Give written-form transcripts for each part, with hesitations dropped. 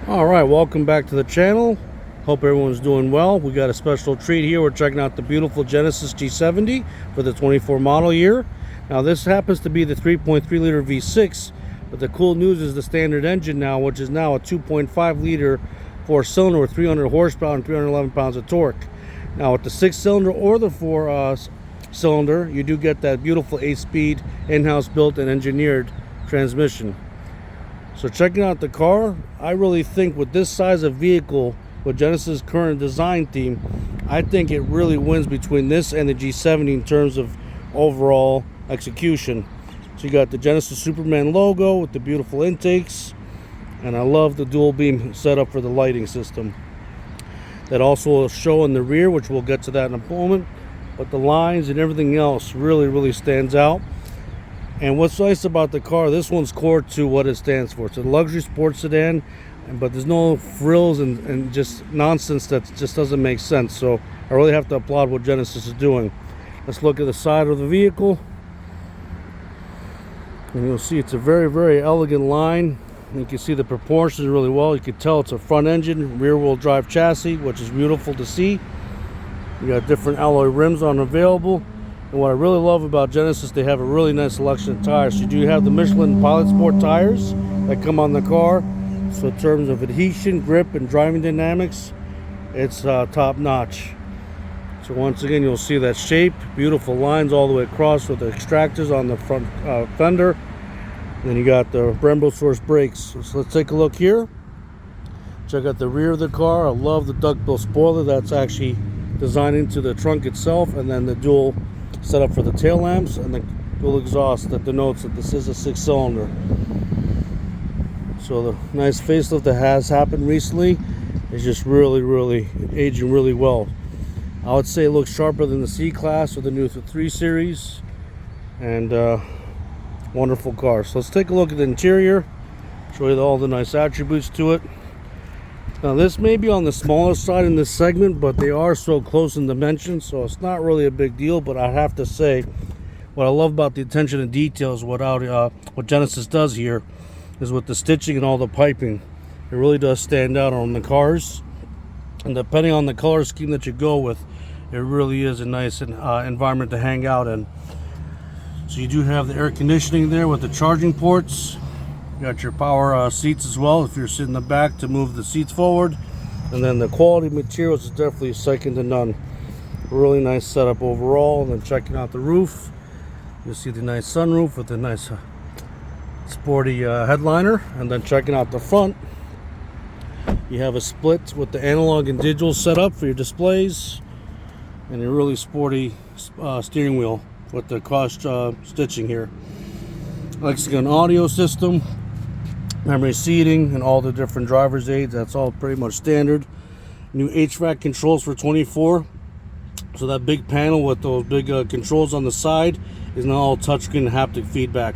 All right, welcome back to the channel. Hope everyone's doing well. We got a special treat here. We're checking out the beautiful Genesis G70 for the 24 model year. Now this happens to be the 3.3 liter V6, but the cool news is the standard engine now, which is now a 2.5 liter 4-cylinder with 300 horsepower and 311 pounds of torque. Now with the 6-cylinder or the 4-cylinder, you do get that beautiful 8-speed in-house built and engineered transmission. So checking out the car, I really think with this size of vehicle, with Genesis' current design theme, I think it really wins between this and the G70 in terms of overall execution. So you got the Genesis Superman logo with the beautiful intakes, and I love the dual beam setup for the lighting system. That also will show in the rear, which we'll get to that in a moment, but the lines and everything else really stands out. And what's nice about the car, this one's core to what it stands for. It's a luxury sports sedan, but there's no frills and just nonsense that just doesn't make sense. So I really have to applaud what Genesis is doing. Let's look at the side of the vehicle. And you'll see it's a very elegant line. You can see the proportions really well. You can tell it's a front engine, rear wheel drive chassis, which is beautiful to see. You got different alloy rims on available. And what I really love about Genesis, they have a really nice selection of tires. You do have the Michelin Pilot Sport tires that come on the car. So in terms of adhesion, grip, and driving dynamics, it's top notch. So once again, you'll see that shape, beautiful lines all the way across with the extractors on the front fender. And then you got the Brembo Source brakes. So let's take a look here. Check out the rear of the car. I love the duckbill spoiler that's actually designed into the trunk itself, and then the dual setup for the tail lamps and the dual exhaust that denotes that this is a 6-cylinder. So the nice facelift that has happened recently is just really aging really well. I would say it looks sharper than the C-Class or the new 3 Series, and wonderful car. So let's take a look at the interior, show you all the nice attributes to it. Now this may be on the smaller side in this segment, but they are so close in dimensions, so it's not really a big deal. But I have to say, what I love about the attention to detail is what Genesis does here is with the stitching and all the piping. It really does stand out on the cars, and depending on the color scheme that you go with, it really is a nice environment to hang out in. So you do have the air conditioning there with the charging ports. You got your power seats as well if you're sitting in the back to move the seats forward. And then the quality materials is definitely second to none. Really nice setup overall. And then checking out the roof, you'll see the nice sunroof with the nice sporty headliner. And then checking out the front, you have a split with the analog and digital setup for your displays, and a really sporty steering wheel with the cross stitching here. Lexicon audio system, memory seating, and all the different driver's aids. That's all pretty much standard. New HVAC controls for 24. So that big panel with those big controls on the side is now all touchscreen and haptic feedback.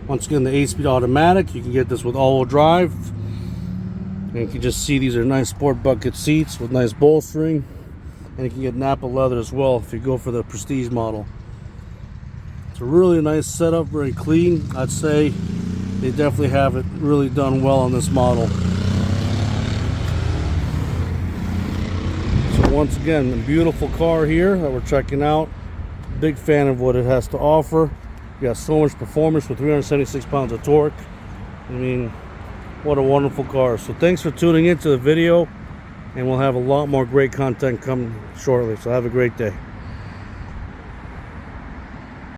Once again, the 8-speed automatic. You can get this with all-wheel drive. And you can just see these are nice sport bucket seats with nice bolstering. And you can get Napa leather as well if you go for the Prestige model. It's a really nice setup, very clean. I'd say they definitely have it really done well on this model. So once again, a beautiful car here that we're checking out. Big fan of what it has to offer. You got so much performance with 376 pounds of torque. I mean, what a wonderful car. So thanks for tuning into the video, and we'll have a lot more great content coming shortly. So have a great day.